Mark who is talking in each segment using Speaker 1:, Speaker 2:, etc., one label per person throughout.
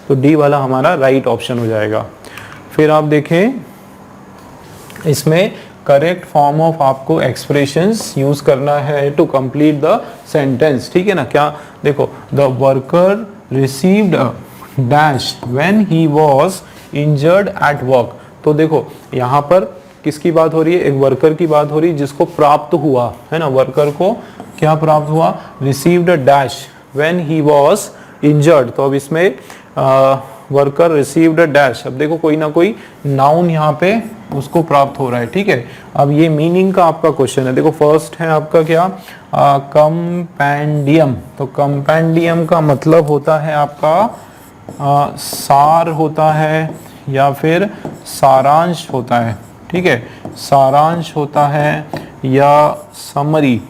Speaker 1: तो डी वाला हमारा राइट ऑप्शन हो जाएगा। फिर आप देखें इसमें करेक्ट फॉर्म ऑफ आपको एक्सप्रेशंस यूज करना है टू कंप्लीट द सेंटेंस, ठीक है ना। क्या देखो, the worker received a dash when he was injured at work. तो देखो यहाँ पर किसकी बात हो रही है, एक वर्कर की बात हो रही है जिसको प्राप्त हुआ, है ना। वर्कर को क्या प्राप्त हुआ, received a dash when he was injured. तो अब इसमें वर्कर रिसीव्ड अ डैश, अब देखो कोई ना कोई नाउन यहाँ पे उसको प्राप्त हो रहा है, ठीक है। अब ये मीनिंग का आपका क्वेश्चन है। देखो फर्स्ट है आपका क्या, कंपेंडियम। तो कंपेंडियम का मतलब होता है आपका सार होता है या फिर सारांश होता है, ठीक है। सारांश होता है या समरी,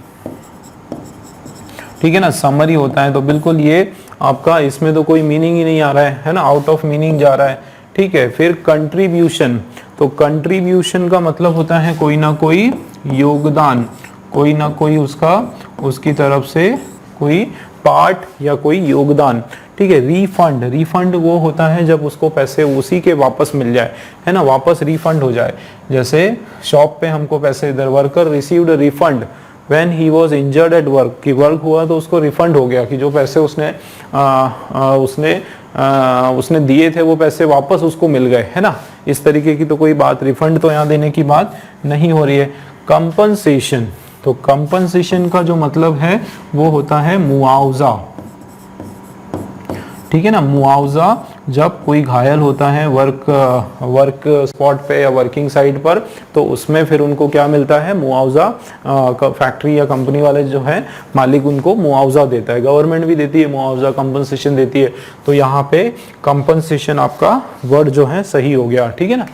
Speaker 1: ठीक है ना, समरी होता है। तो बिल्कुल ये आपका इसमें तो कोई मीनिंग ही नहीं आ रहा है ना, आउट ऑफ मीनिंग जा रहा है, ठीक है। फिर कंट्रीब्यूशन, तो कंट्रीब्यूशन का मतलब होता है कोई ना कोई योगदान, कोई ना कोई उसकी तरफ से कोई पार्ट या कोई योगदान, ठीक है। रिफंड, रिफंड वो होता है जब उसको पैसे उसी के वापस मिल जाए, है ना, वापस रिफंड हो जाए। जैसे शॉप पे हमको पैसे इधर, worker received refund when he was injured at work, कि वर्क हुआ तो उसको रिफंड हो गया, कि जो पैसे उसने दिए थे वो पैसे वापस उसको मिल गए, है ना। इस तरीके की तो कोई बात, रिफंड तो यहाँ देने की बात नहीं हो रही है। कंपनसेशन, तो कंपनसेशन का जो मतलब है वो होता है मुआवजा, ठीक है ना। मुआवजा, जब कोई घायल होता है वर्क स्पॉट पे या वर्किंग साइट पर, तो उसमें फिर उनको क्या मिलता है, मुआवजा। फैक्ट्री या कंपनी वाले जो है मालिक उनको मुआवजा देता है, गवर्नमेंट भी देती है मुआवजा, कंपनसेशन देती है। तो यहाँ पे कंपनसेशन आपका वर्ड जो है सही हो गया, ठीक है ना।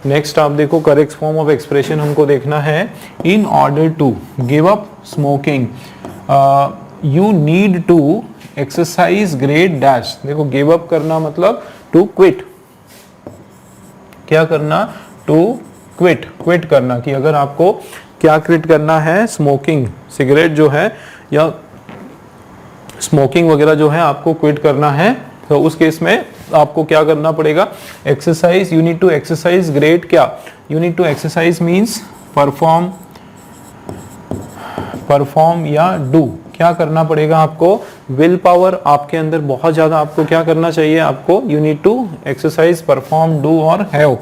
Speaker 1: नेक्स्ट आप देखो करेक्ट फॉर्म ऑफ एक्सप्रेशन हमको देखना है, in order to give up smoking you need to exercise great dash. देखो गिव अप करना मतलब टू क्विट, क्या करना, टू क्विट, क्विट करना, कि अगर आपको क्या क्विट करना है, स्मोकिंग, सिगरेट जो है या स्मोकिंग वगैरह जो है आपको क्विट करना है, तो उस केस में आपको क्या करना पड़ेगा, exercise, you need to exercise great, क्या, you need to exercise means perform, perform या डू, क्या करना पड़ेगा आपको, विल पावर आपके अंदर बहुत ज्यादा आपको क्या करना चाहिए, आपको you need to exercise, perform, do और हैव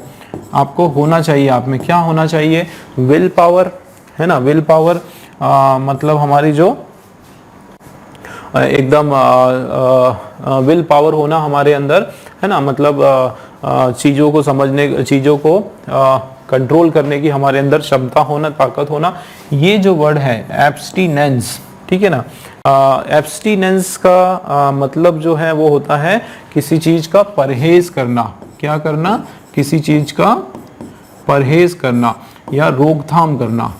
Speaker 1: आपको होना चाहिए, आप में क्या होना चाहिए, विल पावर, है ना। विल पावर मतलब हमारी जो एकदम विल पावर होना हमारे अंदर, है ना, मतलब चीज़ों को समझने, चीज़ों को कंट्रोल करने की हमारे अंदर क्षमता होना, ताकत होना। ये जो वर्ड है एब्स्टिनेंस, ठीक है ना। एब्स्टिनेंस का मतलब जो है वो होता है किसी चीज़ का परहेज करना, क्या करना, किसी चीज़ का परहेज करना या रोकथाम करना,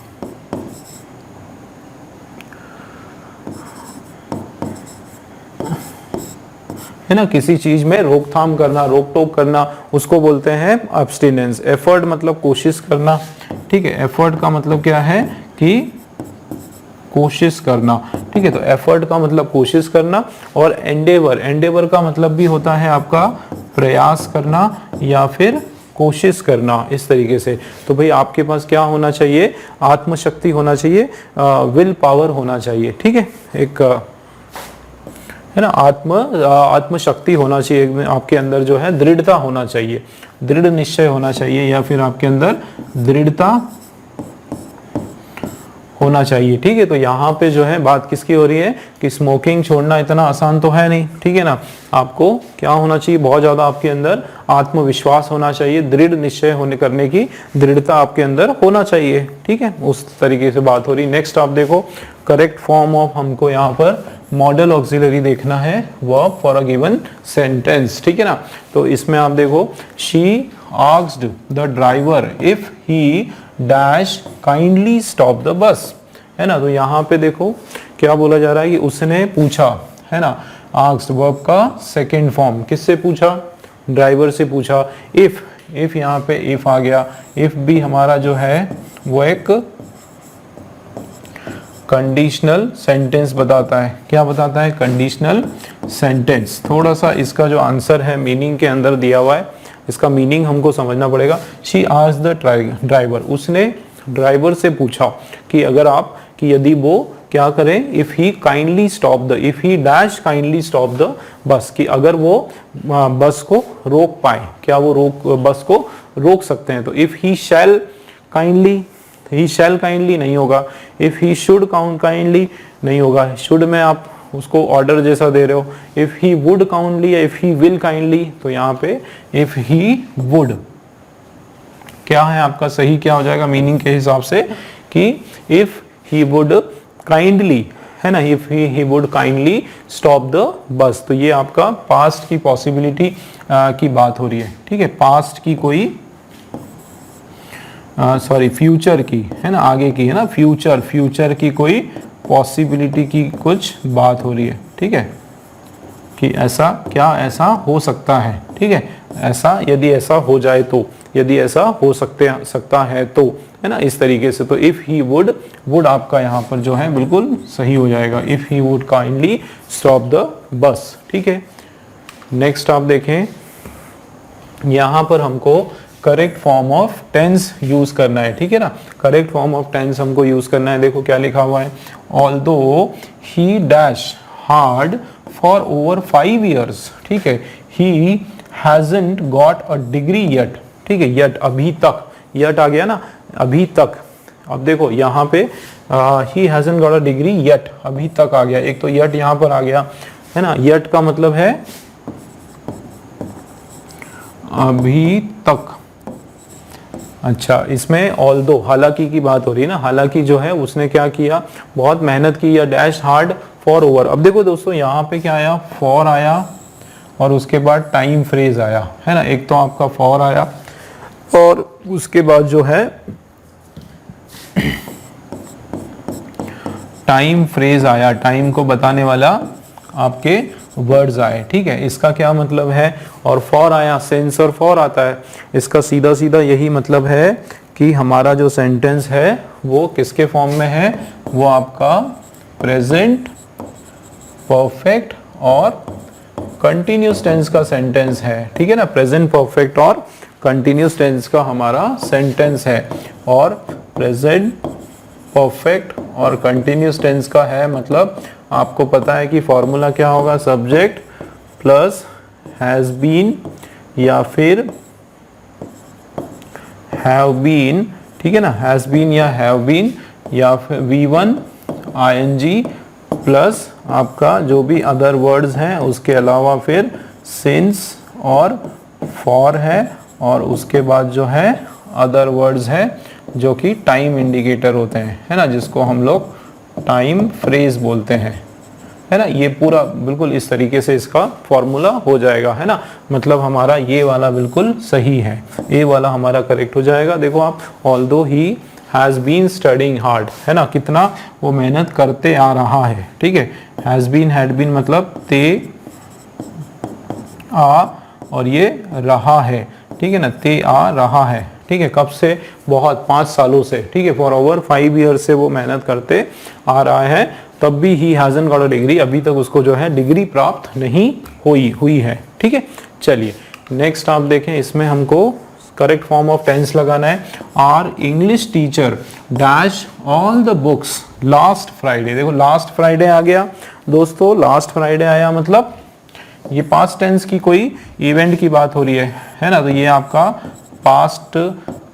Speaker 1: है ना, किसी चीज में रोकथाम करना, रोक टोक करना, उसको बोलते हैं एब्स्टिनेंस। एफर्ट मतलब कोशिश करना, ठीक है। एफर्ट का मतलब क्या है कि कोशिश करना, ठीक है। तो एफर्ट का मतलब कोशिश करना, और एंडेवर, एंडेवर का मतलब भी होता है आपका प्रयास करना या फिर कोशिश करना, इस तरीके से। तो भाई आपके पास क्या होना चाहिए, आत्मशक्ति होना चाहिए, विल पावर होना चाहिए, ठीक है, एक है ना, आत्मशक्ति होना चाहिए आपके अंदर, जो है दृढ़ता होना चाहिए, दृढ़ निश्चय होना चाहिए, या फिर आपके अंदर दृढ़ता होना चाहिए, ठीक है। तो यहाँ पे जो है बात किसकी हो रही है कि स्मोकिंग छोड़ना इतना आसान तो है नहीं, ठीक है ना। आपको क्या होना चाहिए, बहुत ज्यादा आपके अंदर आत्मविश्वास होना चाहिए, दृढ़ निश्चय होने करने की दृढ़ता आपके अंदर होना चाहिए, ठीक है। उस तरीके से बात हो रही। नेक्स्ट आप देखो करेक्ट फॉर्म ऑफ हमको यहाँ पर मॉडल ऑक्सिलरी देखना है, verb for a given sentence, ठीक है ना। तो इसमें आप देखो, she asked the driver if he dash kindly stop the बस, है ना। तो यहाँ पे देखो क्या बोला जा रहा है कि उसने पूछा, है ना। आस्क्ड वर्ब का सेकंड फॉर्म, किससे पूछा, ड्राइवर से पूछा। इफ यहाँ पे इफ आ गया, इफ भी हमारा जो है वो एक कंडीशनल सेंटेंस बताता है। क्या बताता है? Conditional sentence. थोड़ा सा इसका जो आंसर है मीनिंग के अंदर दिया हुआ है, इसका मीनिंग हमको समझना पड़ेगा। शी आस्क्ड द ड्राइवर, उसने ड्राइवर से पूछा कि अगर आप, कि यदि वो क्या करें, if he kindly stop the, if he dash kindly stop the बस, कि अगर वो बस को रोक पाए, क्या वो बस को रोक सकते हैं। तो if he shall kindly, he shall kindly नहीं होगा, इफ ही शुड काइंडली नहीं होगा, शुड में आप उसको ऑर्डर जैसा दे रहे हो। इफ ही वुड काइंडली या इफ ही विल काइंडली, तो यहाँ पे इफ ही वुड क्या है आपका सही, क्या हो जाएगा मीनिंग के हिसाब से, कि इफ ही वुड काइंडली, है ना, if he would kindly stop the बस। तो ये आपका पास्ट की पॉसिबिलिटी की बात हो रही है, ठीक है, पास्ट की कोई सॉरी फ्यूचर की, है ना, आगे की, है ना, फ्यूचर की कोई पॉसिबिलिटी की कुछ बात हो रही है, ठीक है, कि ऐसा क्या, ऐसा हो सकता है, ठीक है, ऐसा यदि ऐसा हो जाए तो, यदि ऐसा हो सकता है तो, है ना, इस तरीके से। तो इफ ही वुड आपका यहाँ पर जो है बिल्कुल सही हो जाएगा, if he would kindly stop the bus, ठीक है। नेक्स्ट आप देखें, यहाँ पर हमको correct form of tense use करना है, ठीक है ना, करेक्ट फॉर्म ऑफ टेंस हमको यूज करना है। देखो क्या लिखा हुआ है, although he dash hard for over 5 years, ठीक है, he hasn't got a degree yet, ठीक है, येट अभी तक, येट आ गया ना, अभी तक। अब देखो यहाँ पे ही hasn't got a degree yet, अभी तक आ गया, एक तो येट यहाँ पर आ गया, है ना, येट का मतलब है अभी तक। अच्छा, इसमें ऑल्दो हालांकि की बात हो रही है ना, हालांकि जो है उसने क्या किया, बहुत मेहनत की, या डैश हार्ड फॉर ओवर। अब देखो दोस्तों यहाँ पे क्या आया, फॉर आया और उसके बाद टाइम फ्रेज आया, है ना, एक तो आपका फॉर आया और उसके बाद जो है टाइम फ्रेज आया, टाइम को बताने वाला आपके वर्ड्स आए, ठीक है। इसका क्या मतलब है, और फॉर आया, सेंस और फॉर आता है, इसका सीधा सीधा यही मतलब है कि हमारा जो सेंटेंस है वो किसके फॉर्म में है, वो आपका प्रेजेंट परफेक्ट और कंटिन्यूस टेंस का सेंटेंस है, ठीक है ना, प्रेजेंट परफेक्ट और कंटिन्यूस टेंस का हमारा सेंटेंस है। और प्रेजेंट परफेक्ट और कंटिन्यूस टेंस का है मतलब आपको पता है कि फॉर्मूला क्या होगा, सब्जेक्ट प्लस हैज बीन या फिर हैव बीन, ठीक है ना, हैज बीन या हैव बीन या फिर V1 ING प्लस आपका जो भी अदर वर्ड्स हैं, उसके अलावा फिर सिंस और फॉर है, और उसके बाद जो है अदर वर्ड्स है जो कि टाइम इंडिकेटर होते हैं, है ना, जिसको हम लोग टाइम फ्रेज बोलते हैं, है ना। ये पूरा बिल्कुल इस तरीके से इसका फॉर्मूला हो जाएगा, है ना, मतलब हमारा ये वाला बिल्कुल सही है, ये वाला हमारा करेक्ट हो जाएगा। देखो आप, although he has been studying hard, है ना, कितना वो मेहनत करते आ रहा है, ठीक है, हैज बीन हैड बीन मतलब ते आ और ये रहा है, ठीक है ना, ते आ रहा है, ठीक है, कब से, बहुत 5 सालों से, ठीक है, फॉर ओवर 5 years से वो मेहनत करते आ रहा है, तब भी ही हैजंट गॉट अ डिग्री, अभी तक उसको जो है डिग्री प्राप्त नहीं हुई है, ठीक है। चलिए नेक्स्ट आप देखें, इसमें हमको करेक्ट फॉर्म ऑफ टेंस लगाना है, our English teacher dash all the books last Friday. देखो लास्ट फ्राइडे आ गया दोस्तों, लास्ट फ्राइडे आया मतलब ये पास्ट टेंस की कोई इवेंट की बात हो रही है ना, तो ये आपका पास्ट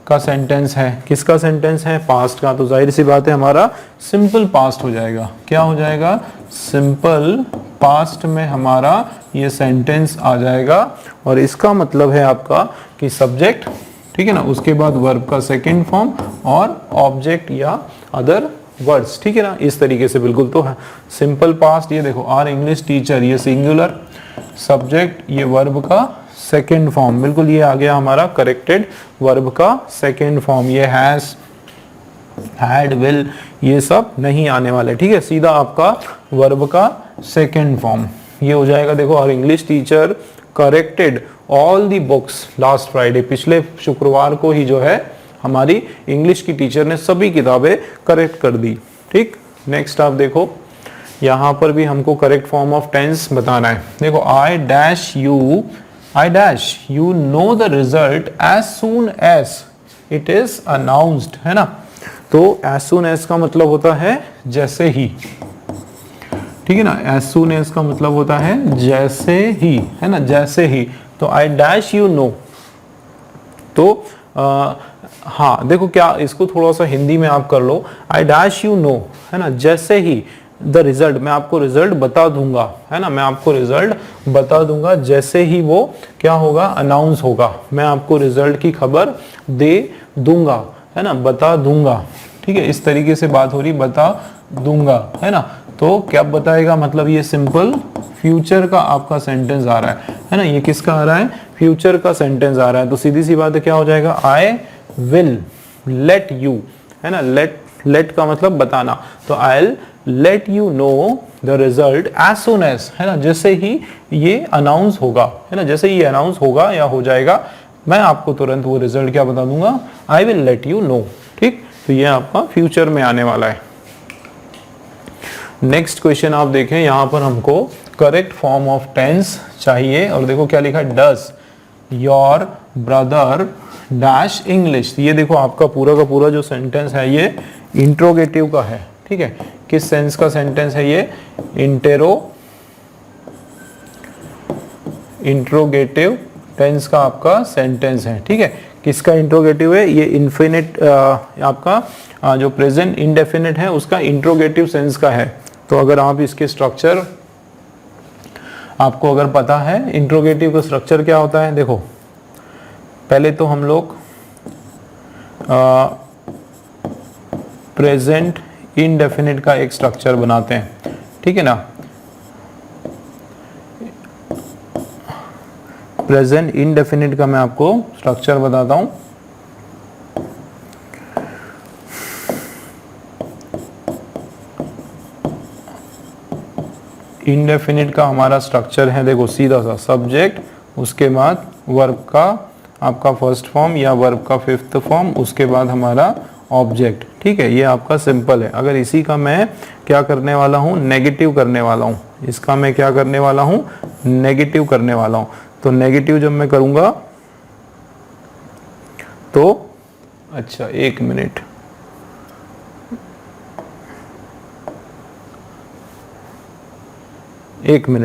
Speaker 1: का सेंटेंस है, किसका सेंटेंस है, पास्ट का, तो जाहिर सी बात है हमारा सिंपल पास्ट हो जाएगा, क्या हो जाएगा, सिंपल पास्ट में हमारा ये सेंटेंस आ जाएगा। और इसका मतलब है आपका कि सब्जेक्ट, ठीक है ना, उसके बाद वर्ब का सेकंड फॉर्म और ऑब्जेक्ट या अदर वर्ड्स, ठीक है ना, इस तरीके से बिल्कुल। तो सिंपल पास्ट, ये देखो आर इंग्लिश टीचर, ये सिंगुलर, सब्जेक्ट ये वर्ब का सेकेंड फॉर्म, बिल्कुल ये आ गया हमारा करेक्टेड वर्ब का सेकेंड फॉर्म, ये हैज हैड विल ये सब नहीं आने वाले, ठीक है, सीधा आपका वर्ब का सेकेंड फॉर्म ये हो जाएगा। देखो और English teacher corrected all the books last Friday, पिछले शुक्रवार को ही जो है हमारी इंग्लिश की टीचर ने सभी किताबें करेक्ट कर दी, ठीक। नेक्स्ट आप देखो, यहाँ पर भी हमको करेक्ट फॉर्म ऑफ टेंस बताना है। देखो I dash you know the result as soon as it is announced, है ना। तो एज सून एज का मतलब होता है जैसे ही, ठीक है ना। एज सून एज का मतलब होता है जैसे ही, है ना, जैसे ही। तो आई डैश यू नो, तो हाँ देखो क्या, इसको थोड़ा सा हिंदी में आप कर लो। आई डैश यू नो, है ना, जैसे ही द रिजल्ट, मैं आपको रिजल्ट बता दूंगा, है ना, मैं आपको रिजल्ट बता दूंगा जैसे ही वो क्या होगा, अनाउंस होगा। मैं आपको रिजल्ट की खबर दे दूंगा, है ना, बता दूंगा, ठीक है। इस तरीके से बात हो रही, बता दूंगा, है ना। तो क्या बताएगा, मतलब ये सिंपल फ्यूचर का आपका सेंटेंस आ रहा है ना। ये किसका आ रहा है, फ्यूचर का सेंटेंस आ रहा है। तो सीधी सी बात है, क्या हो जाएगा, आई विल लेट यू, है ना। लेट का मतलब बताना, तो I will let you know the result as soon as, है ना, जैसे ही ये अनाउंस होगा, है ना, जैसे ही ये अनाउंस होगा या हो जाएगा, मैं आपको तुरंत वो रिजल्ट क्या बता दूंगा, आई विल लेट यू नो, ठीक। तो ये आपका फ्यूचर में आने वाला है। नेक्स्ट क्वेश्चन आप देखें, यहां पर हमको करेक्ट फॉर्म ऑफ टेंस चाहिए, और देखो क्या लिखा है, does your brother dash English. ये देखो आपका पूरा का पूरा जो सेंटेंस है ये इंट्रोगेटिव का है, ठीक है। किस सेंस का सेंटेंस है ये, इंट्रोगेटिव टेंस का आपका सेंटेंस है, ठीक है। किसका इंट्रोगेटिव है, ये इन्फिनिट आपका जो प्रेजेंट इंडेफिनिट है उसका इंट्रोगेटिव सेंस का है। तो अगर आप इसके स्ट्रक्चर आपको अगर पता है, इंट्रोगेटिव का स्ट्रक्चर क्या होता है, देखो पहले तो हम लोग प्रेजेंट इंडेफिनिट का एक स्ट्रक्चर बनाते हैं, ठीक है ना। प्रेजेंट इंडेफिनिट का मैं आपको स्ट्रक्चर बताता हूं। इंडेफिनिट का हमारा स्ट्रक्चर है, देखो सीधा सा सब्जेक्ट, उसके बाद वर्ब का आपका फर्स्ट फॉर्म या वर्ब का फिफ्थ फॉर्म, उसके बाद हमारा ऑब्जेक्ट, ठीक है। ये आपका सिंपल है। अगर इसी का मैं क्या करने वाला हूँ, नेगेटिव करने वाला हूँ, इसका मैं क्या करने वाला हूँ, नेगेटिव करने वाला हूँ। तो नेगेटिव जब मैं करूंगा तो अच्छा एक मिनट,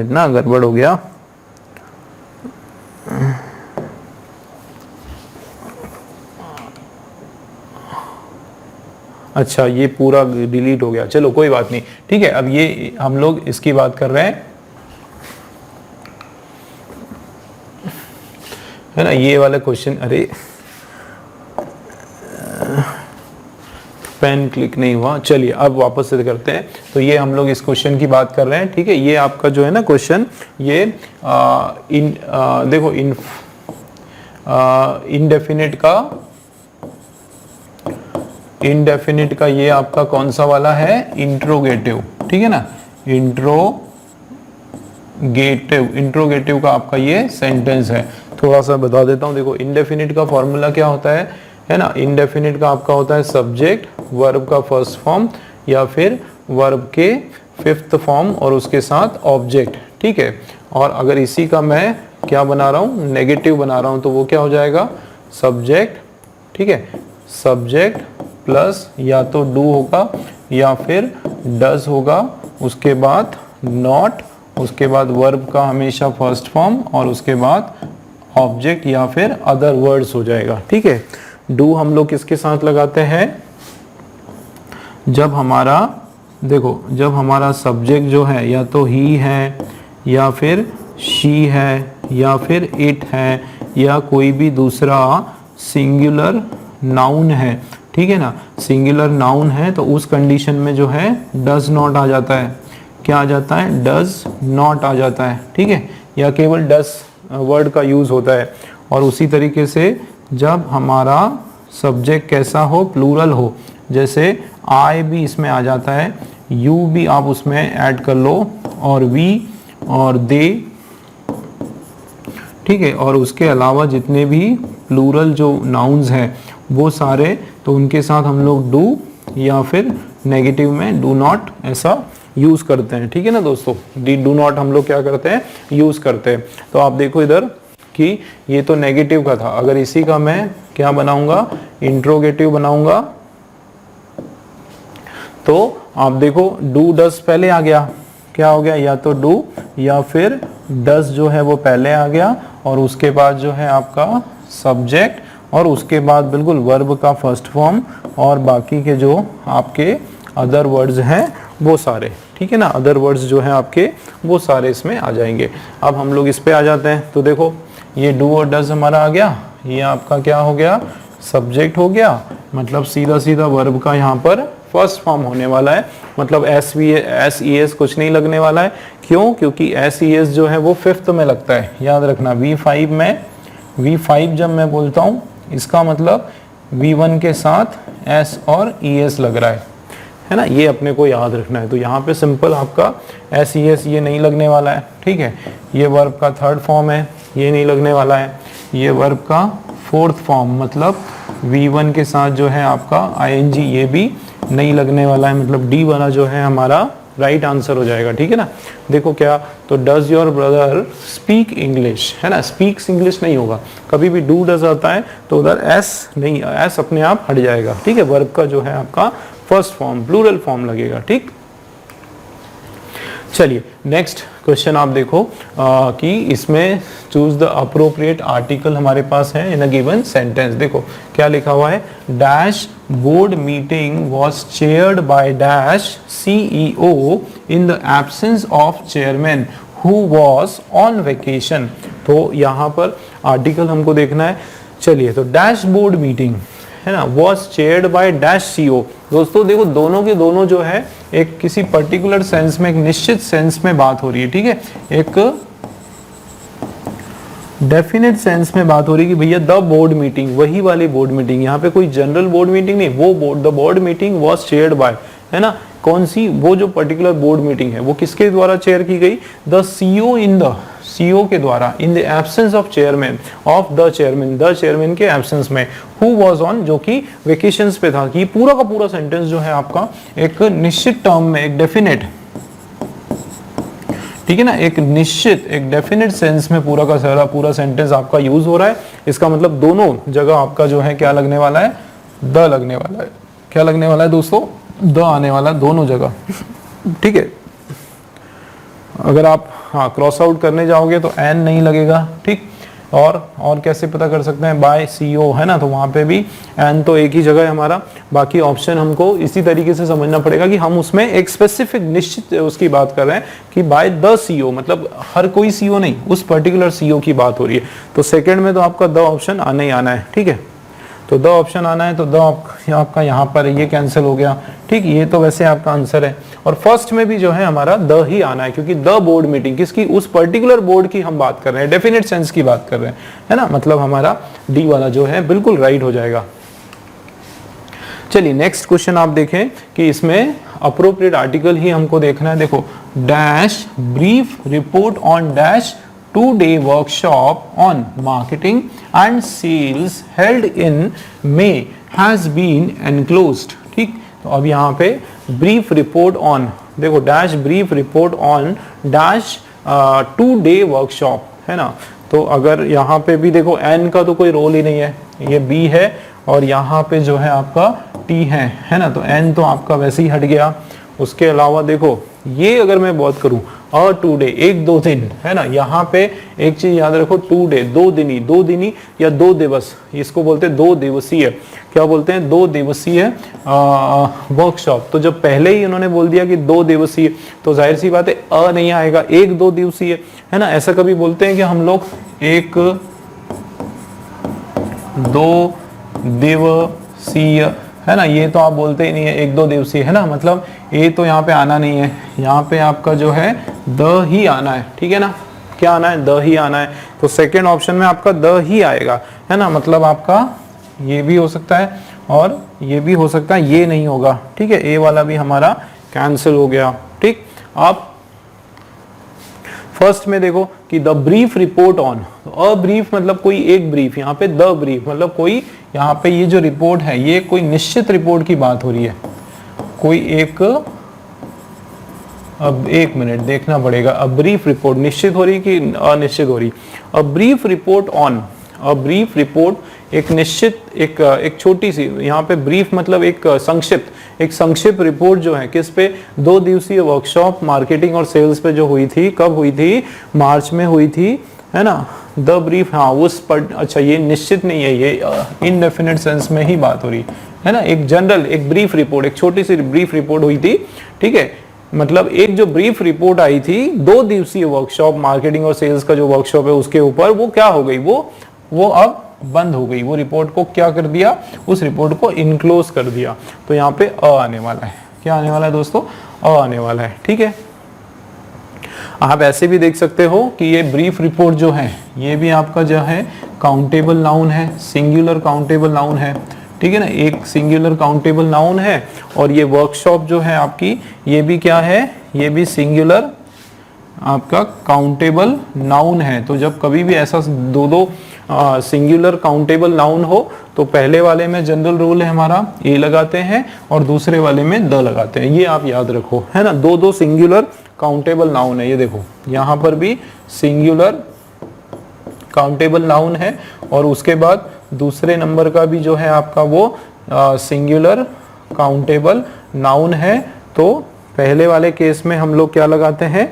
Speaker 1: ना गड़बड़ हो गया। अच्छा ये पूरा डिलीट हो गया, चलो कोई बात नहीं, ठीक है। अब ये हम लोग इसकी बात कर रहे हैं, है ना, ये वाला क्वेश्चन। अरे पेन क्लिक नहीं हुआ, चलिए अब वापस से करते हैं। तो ये हम लोग इस क्वेश्चन की बात कर रहे हैं, ठीक है। ये आपका जो है ना क्वेश्चन, ये देखो इनडेफिनिट का ये आपका कौन सा वाला है, इंट्रोगेटिव, ठीक है ना। इंट्रोगेटिव का आपका ये सेंटेंस है। थोड़ा सा बता देता हूं, देखो इनडेफिनिट का फॉर्मूला क्या होता है ना। इनडेफिनिट का आपका होता है सब्जेक्ट, वर्ब का फर्स्ट फॉर्म या फिर वर्ब के फिफ्थ फॉर्म और उसके साथ ऑब्जेक्ट, ठीक है। और अगर इसी का मैं क्या बना रहा हूं, नेगेटिव बना रहा हूं, तो वो क्या हो जाएगा, सब्जेक्ट, ठीक है, सब्जेक्ट प्लस या तो डू होगा या फिर डज होगा, उसके बाद नॉट, उसके बाद वर्ब का हमेशा फर्स्ट फॉर्म और उसके बाद ऑब्जेक्ट या फिर अदर वर्ड्स हो जाएगा, ठीक है। डू हम लोग किसके साथ लगाते हैं, जब हमारा देखो जब हमारा सब्जेक्ट जो है या तो ही है या फिर शी है या फिर इट है या कोई भी दूसरा सिंगुलर नाउन है, ठीक है ना। सिंगुलर नाउन है तो उस कंडीशन में जो है डज नॉट आ जाता है। क्या आ जाता है, डज नॉट आ जाता है, ठीक है, या केवल डज वर्ड का यूज होता है। और उसी तरीके से जब हमारा सब्जेक्ट कैसा हो, प्लूरल हो, जैसे आई भी इसमें आ जाता है, यू भी आप उसमें ऐड कर लो, और वी और दे, ठीक है। और उसके अलावा जितने भी प्लूरल जो नाउन्स हैं वो सारे, तो उनके साथ हम लोग डू या फिर नेगेटिव में डू नॉट ऐसा यूज करते हैं, ठीक है ना दोस्तों। डू नॉट हम लोग क्या करते हैं, यूज करते हैं। तो आप देखो इधर कि ये तो नेगेटिव का था, अगर इसी का मैं क्या बनाऊंगा, इंट्रोगेटिव बनाऊंगा, तो आप देखो डू डस पहले आ गया, क्या हो गया, या तो डू या फिर डस जो है वो पहले आ गया, और उसके बाद जो है आपका सब्जेक्ट, और उसके बाद बिल्कुल वर्ब का फर्स्ट फॉर्म, और बाकी के जो आपके अदर वर्ड्स हैं वो सारे, ठीक है ना, अदर वर्ड्स जो हैं आपके वो सारे इसमें आ जाएंगे। अब हम लोग इस पे आ जाते हैं, तो देखो ये डू और डज हमारा आ गया, ये आपका क्या हो गया, सब्जेक्ट हो गया, मतलब सीधा सीधा वर्ब का यहाँ पर फर्स्ट फॉर्म होने वाला है, मतलब एस ई एस कुछ नहीं लगने वाला है। क्यों, क्योंकि एस ई एस जो है वो फिफ्थ में लगता है, याद रखना। V5 में, V5 जब मैं बोलता हूँ इसका मतलब V1 के साथ S और ES लग रहा है ना, ये अपने को याद रखना है। तो यहाँ पे सिंपल आपका SES ये नहीं लगने वाला है, ठीक है। ये वर्ब का थर्ड फॉर्म है, ये नहीं लगने वाला है। ये वर्ब का फोर्थ फॉर्म मतलब V1 के साथ जो है आपका ING ये भी नहीं लगने वाला है, मतलब D वाला जो है हमारा राइट आंसर हो जाएगा, ठीक है ना। देखो क्या, तो does your brother speak English, है ना, स्पीक्स इंग्लिश नहीं होगा, कभी भी डू डज आता है तो उधर एस नहीं, एस अपने आप हट जाएगा, ठीक है। वर्ब का जो है आपका फर्स्ट फॉर्म प्लूरल फॉर्म लगेगा, ठीक। चलिए नेक्स्ट क्वेश्चन आप देखो कि इसमें चूज द अप्रोप्रिएट आर्टिकल हमारे पास है इन अ गिवन सेंटेंस। देखो क्या लिखा हुआ है, dash board meeting was chaired by dash CEO in the absence of chairman who was on vacation. तो यहाँ पर आर्टिकल हमको देखना है। चलिए, तो डैश बोर्ड मीटिंग है ना, was chaired by dash CEO। दोस्तों देखो दोनों के दोनों जो है एक किसी पर्टिकुलर सेंस में, एक निश्चित सेंस में बात हो रही है, ठीक है, एक डेफिनेट सेंस में बात हो रही है कि भैया द बोर्ड मीटिंग, वही वाली बोर्ड मीटिंग, यहाँ पे कोई जनरल बोर्ड मीटिंग नहीं, वो board, the board meeting was chaired by, है ना, कौन सी, वो जो पर्टिकुलर बोर्ड मीटिंग है वो किसके द्वारा चेयर की गई, the CEO in the, CEO के द्वारा, in the absence of chairman, of the chairman, the chairman के एब्सेंस में, हु वाज ऑन, जो कि वेकेशंस पे था। कि पूरा का पूरा सेंटेंस जो है आपका एक निश्चित टर्म में, एक डेफिनेट, ठीक है ना, एक निश्चित, एक डेफिनेट सेंस में पूरा का सारा पूरा सेंटेंस आपका यूज हो रहा है। इसका मतलब दोनों जगह आपका जो है क्या लगने वाला है, द लगने वाला है। क्या लगने वाला है दोस्तों, द आने वाला है दोनों जगह, ठीक है। अगर आप हाँ क्रॉस आउट करने जाओगे तो एन नहीं लगेगा, ठीक। और कैसे पता कर सकते हैं, बाय CEO, है ना, तो वहां पे भी एन तो एक ही जगह है हमारा। बाकी ऑप्शन हमको इसी तरीके से समझना पड़ेगा कि हम उसमें एक स्पेसिफिक निश्चित उसकी बात कर रहे हैं कि बाय द CEO, मतलब हर कोई CEO नहीं, उस पर्टिकुलर CEO की बात हो रही है। तो सेकंड में तो आपका द ऑप्शन आना ही आना है, ठीक है। तो द ऑप्शन आना है, तो द आपका यहाँ पर ये कैंसिल हो गया, ठीक। ये तो वैसे आपका आंसर है। और फर्स्ट में भी जो है हमारा द ही आना है, क्योंकि द बोर्ड मीटिंग किसकी, उस पर्टिकुलर बोर्ड की हम बात कर रहे हैं, डेफिनेट सेंस की बात कर रहे हैं, है ना, मतलब हमारा डी वाला जो है बिल्कुल राइट हो जाएगा। चलिए नेक्स्ट क्वेश्चन आप देखें कि इसमें अप्रोप्रिएट आर्टिकल ही हमको देखना है। देखो, dash brief report on dash 2-day workshop on marketing and sales held in May has been enclosed, ठीक। तो अब यहाँ पे brief report on, देखो dash brief report on dash 2-day workshop, है ना। तो अगर यहाँ पे भी देखो N का तो कोई रोल ही नहीं है, ये B है और यहाँ पे जो है आपका T है ना, तो N तो आपका वैसे ही हट गया। उसके अलावा देखो ये अगर मैं बात करूं और 2 डे, 1-2 दिन, है ना, यहाँ पे एक चीज याद रखो, 2 डे, 2 दिनी या 2 दिवस, इसको बोलते हैं 2 दिवसीय, क्या बोलते हैं, 2 दिवसीय वर्कशॉप। तो जब पहले ही उन्होंने बोल दिया कि 2 दिवसीय, तो जाहिर सी बात है अ नहीं आएगा, 1-2 दिवसीय, है ना। ऐसा कभी बोलते हैं कि हम लोग 1-2 दिवसीय, है ना, ये तो आप बोलते ही नहीं है 1-2 दिवसीय, है ना, मतलब ए तो यहाँ पे आना नहीं है, यहाँ पे आपका जो है द ही आना है, ठीक है ना। क्या आना है, द ही आना है। तो सेकंड ऑप्शन में आपका द ही आएगा, है ना, मतलब आपका ये भी हो सकता है और ये भी हो सकता है, ये नहीं होगा, ठीक है। ए वाला भी हमारा कैंसिल हो गया, ठीक। आप फर्स्ट में देखो कि the brief report on, a brief मतलब कोई एक ब्रीफ, यहाँ पे द ब्रीफ मतलब कोई, यहाँ पे ये जो रिपोर्ट है ये कोई निश्चित रिपोर्ट की बात हो रही है, कोई एक, अब एक मिनट देखना पड़ेगा, अ ब्रीफ रिपोर्ट निश्चित हो रही कि अनिश्चित हो रही, a brief report on, a brief report एक निश्चित एक छोटी सी, यहाँ पे ब्रीफ मतलब एक संक्षिप्त रिपोर्ट जो है किस पे, 2 दिवसीय वर्कशॉप मार्केटिंग और सेल्स पे जो हुई थी, कब हुई थी, मार्च में हुई थी, है ना। द ब्रीफ, हाँ उस पर, अच्छा ये निश्चित नहीं है, ये इनडेफिनेट सेंस में ही बात हो रही है ना। एक जनरल, एक ब्रीफ रिपोर्ट, एक छोटी सी ब्रीफ रिपोर्ट हुई थी, ठीक है। मतलब एक जो ब्रीफ रिपोर्ट आई थी 2 दिवसीय वर्कशॉप मार्केटिंग और सेल्स का जो वर्कशॉप है उसके ऊपर, वो क्या हो गई, वो अब बंद हो गई। वो रिपोर्ट को क्या कर दिया, उस रिपोर्ट को इनक्लोज कर दिया। तो यहाँ पे अ आने वाला है, क्या आने वाला है दोस्तों, अ आने वाला है, ठीक है। आप ऐसे भी देख सकते हो कि ये ब्रीफ रिपोर्ट जो है ये भी आपका जो है काउंटेबल नाउन है, सिंगुलर काउंटेबल नाउन है, ठीक है ना, एक सिंगुलर काउंटेबल नाउन है। और ये वर्कशॉप जो है आपकी, ये भी क्या है, ये भी सिंगुलर आपका काउंटेबल नाउन है। तो जब कभी भी ऐसा दो सिंगुलर काउंटेबल नाउन हो तो पहले वाले में जनरल रूल है हमारा ए लगाते हैं और दूसरे वाले में द लगाते हैं, ये आप याद रखो, है ना। 2 सिंगुलर काउंटेबल नाउन है, ये देखो यहाँ पर भी सिंगुलर काउंटेबल नाउन है और उसके बाद दूसरे नंबर का भी जो है आपका वो सिंगुलर काउंटेबल नाउन है। तो पहले वाले केस में हम लोग क्या लगाते हैं,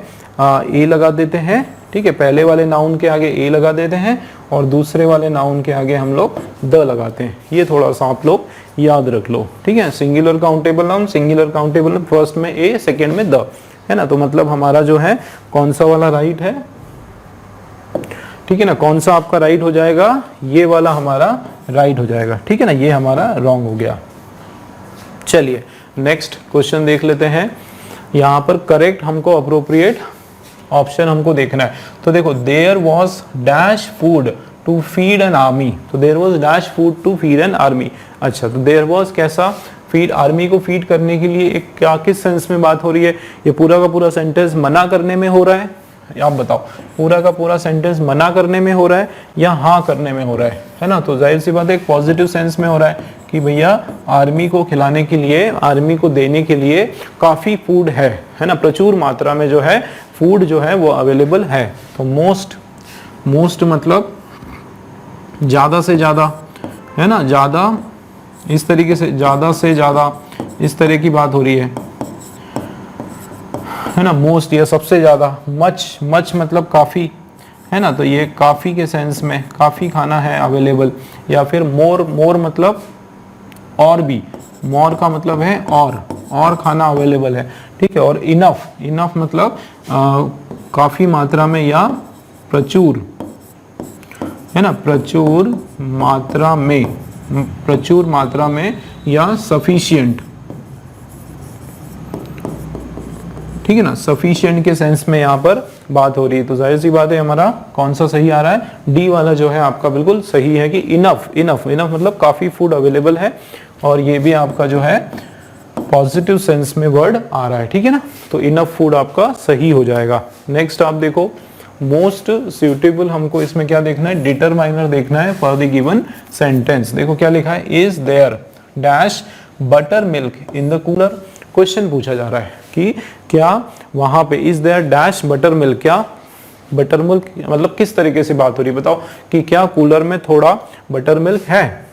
Speaker 1: ए लगा देते हैं, ठीक है, पहले वाले नाउन के आगे ए लगा देते हैं और दूसरे वाले नाउन के आगे हम लोग द लगाते हैं। ये थोड़ा सा आप लोग याद रख लो, ठीक है। Singular countable noun, singular countable noun, first में ए, सेकंड में द, है ना। तो मतलब हमारा जो है कौन सा वाला राइट है, ठीक है ना, कौन सा आपका राइट हो जाएगा, ये वाला हमारा राइट हो जाएगा, ठीक है ना, ये हमारा रॉन्ग हो गया। चलिए नेक्स्ट क्वेश्चन देख लेते हैं। यहाँ पर करेक्ट हमको अप्रोप्रिएट ऑप्शन हमको देखना है। तो देखो, there was dash food to feed an army, तो there was dash food to feed an army. अच्छा, तो देयर वॉज कैसा, फीड, आर्मी को फीड करने के लिए एक क्या, किस सेंस में बात हो रही है, ये पूरा का पूरा सेंटेंस मना करने में हो रहा है, आप बताओ, पूरा का पूरा सेंटेंस मना करने में हो रहा है या हाँ करने में हो रहा है ना। तो जाहिर सी बात है एक पॉजिटिव सेंस में हो रहा है कि भैया आर्मी को खिलाने के लिए, आर्मी को देने के लिए काफी फूड है ना, प्रचुर मात्रा में जो है फूड जो है वो अवेलेबल है। तो मोस्ट मतलब ज्यादा से ज्यादा, है ना, ज्यादा, इस तरीके से ज्यादा से ज्यादा, इस तरह की बात हो रही है ना। मोस्ट ये सबसे ज्यादा, मच मतलब काफी, है ना। तो ये काफी के सेंस में, काफी खाना है अवेलेबल, या फिर मोर मतलब और भी, मोर का मतलब है और खाना अवेलेबल है, ठीक है। और इनफ मतलब काफी मात्रा में या प्रचुर, है ना, प्रचुर मात्रा में या सफिशिएंट, ठीक है ना, सफिशिएंट के सेंस में यहाँ पर बात हो रही है। तो जाहिर सी बात है हमारा कौन सा सही आ रहा है, डी वाला जो है आपका बिल्कुल सही है कि इनफ मतलब काफी फूड अवेलेबल है, और ये भी आपका जो है पॉजिटिव सेंस में वर्ड आ रहा है, ठीक है ना। तो इनफ फूड आपका सही हो जाएगा। नेक्स्ट आप देखो, मोस्ट सुटेबल, हमको इसमें क्या देखना है, डिटरमाइनर देखना है फॉर द गिवन सेंटेंस। देखो क्या लिखा है, is there dash butter milk in the cooler. Question पूछा जा रहा है कि क्या वहां पे is there dash butter milk, क्या बटर मिल्क मतलब किस तरीके से बात हो रही है, बताओ कि क्या कूलर में थोड़ा बटर मिल्क है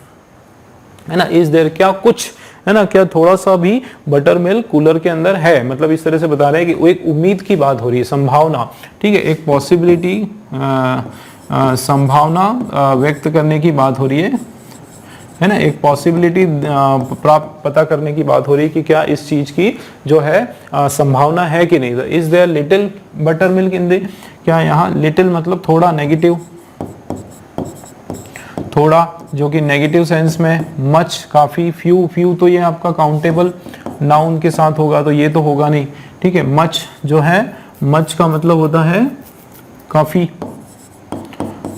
Speaker 1: ना। इज देयर क्या कुछ, है ना, क्या थोड़ा सा भी बटर मिल्क कूलर के अंदर है, मतलब इस तरह से बता रहे हैं कि वो एक उम्मीद की बात हो रही है, संभावना, ठीक है, एक पॉसिबिलिटी, संभावना व्यक्त करने की बात हो रही है ना, एक पॉसिबिलिटी पता करने की बात हो रही है कि क्या इस चीज की जो है संभावना है कि नहीं। Is there little butter milk in the, क्या यहाँ लिटिल मतलब थोड़ा, नेगेटिव थोड़ा जो कि नेगेटिव सेंस में, मच काफी, फ्यू तो ये आपका काउंटेबल नाउन के साथ होगा, तो ये तो होगा नहीं, ठीक है। मच जो है, मच का मतलब होता है काफी,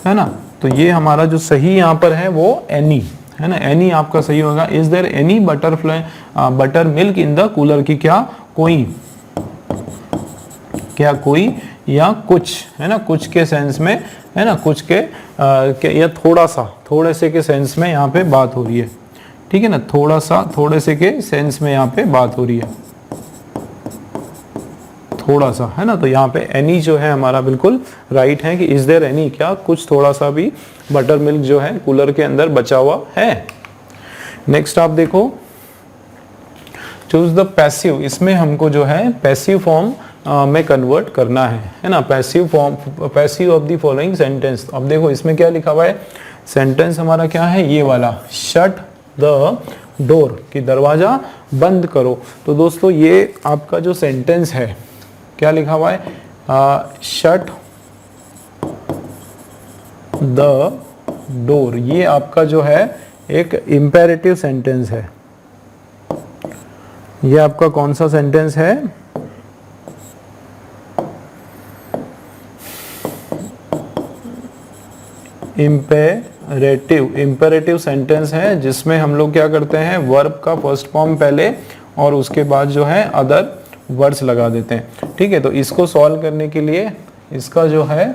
Speaker 1: है ना। तो ये हमारा जो सही यहाँ पर है वो एनी, है ना, एनी आपका सही होगा। Is there any butter milk in the cooler, की क्या कोई, क्या कोई या कुछ, है ना, कुछ के सेंस में, है ना, कुछ के या थोड़ा सा, थोड़े से के सेंस में यहाँ पे बात हो रही है, ठीक है ना, थोड़े से के सेंस में यहाँ पे बात हो रही है, थोड़ा सा, है ना। तो यहाँ पे एनी जो है हमारा बिल्कुल राइट है कि इज देयर एनी, क्या कुछ थोड़ा सा भी बटर मिल्क जो है कूलर के अंदर बचा हुआ है। नेक्स्ट आप देखो, चूज द पैसिव, इसमें हमको जो है पैसिव फॉर्म में कन्वर्ट करना है ना। Passive form, passive of the following sentence. अब देखो इसमें क्या लिखा हुआ है, सेंटेंस हमारा क्या है, ये वाला, शट द डोर, कि दरवाजा बंद करो। तो दोस्तों ये आपका जो सेंटेंस है क्या लिखा हुआ है, शट द डोर, ये आपका जो है एक इंपेरेटिव सेंटेंस है। ये आपका कौन सा सेंटेंस है, इंपेरेटिव सेंटेंस है, जिसमें हम लोग क्या करते हैं, वर्ब का फर्स्ट फॉर्म पहले और उसके बाद जो है अदर वर्ड्स लगा देते हैं। ठीक है, तो इसको सॉल्व करने के लिए इसका जो है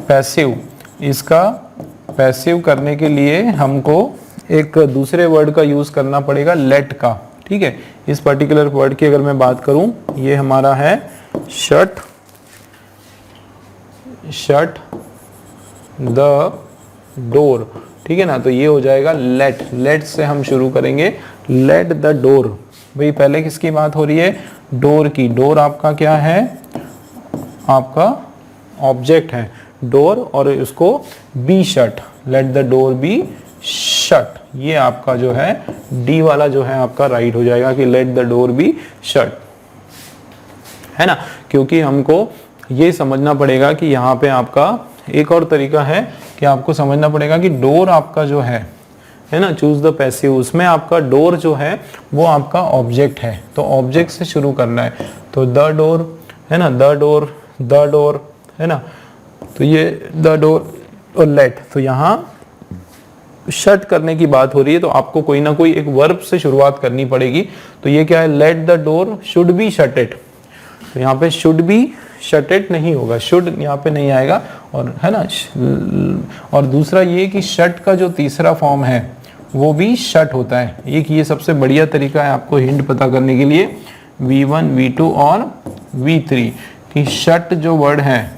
Speaker 1: पैसिव, इसका पैसिव करने के लिए हमको एक दूसरे वर्ड का यूज करना पड़ेगा, लेट का। ठीक है, इस पर्टिकुलर वर्ड की अगर मैं बात करूं, ये हमारा है शट द डोर। ठीक है ना, तो ये हो जाएगा लेट से हम शुरू करेंगे, लेट द डोर। भाई पहले किसकी बात हो रही है, डोर की। डोर आपका क्या है, आपका ऑब्जेक्ट है डोर, और उसको be shut, late the door be shut, ये आपका जो है डी वाला जो है आपका राइट हो जाएगा कि late the door be shut, है ना। क्योंकि हमको ये समझना पड़ेगा कि यहाँ पे आपका एक और तरीका है कि आपको समझना पड़ेगा कि डोर आपका जो है ना, चूज द पैसिव, उसमें आपका डोर जो है वो आपका ऑब्जेक्ट है, तो ऑब्जेक्ट से शुरू करना है। तो द डोर है ना, द डोर है ना, तो ये द डोर और लेट, तो यहाँ शट करने की बात हो रही है, तो आपको कोई ना कोई एक वर्ब से शुरुआत करनी पड़ेगी। तो ये क्या है, let the door should be shutted, तो यहाँ पे शुड बी शटेड नहीं होगा, शुड यहाँ पे नहीं आएगा, और है ना। और दूसरा ये कि शट का जो तीसरा फॉर्म है वो भी शट होता है। एक ये सबसे बढ़िया तरीका है आपको हिंट पता करने के लिए, V1, V2 और V3, कि शट जो वर्ड है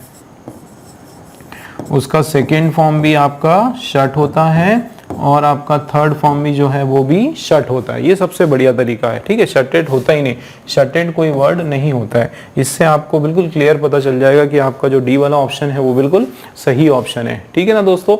Speaker 1: उसका सेकेंड फॉर्म भी आपका शट होता है, और आपका थर्ड फॉर्म भी जो है वो भी शट होता है। ये सबसे बढ़िया तरीका है। ठीक है, शटेड होता ही नहीं, शटेड कोई वर्ड नहीं होता है। इससे आपको बिल्कुल क्लियर पता चल जाएगा कि आपका जो डी वाला ऑप्शन है वो बिल्कुल सही ऑप्शन है। ठीक है ना दोस्तों।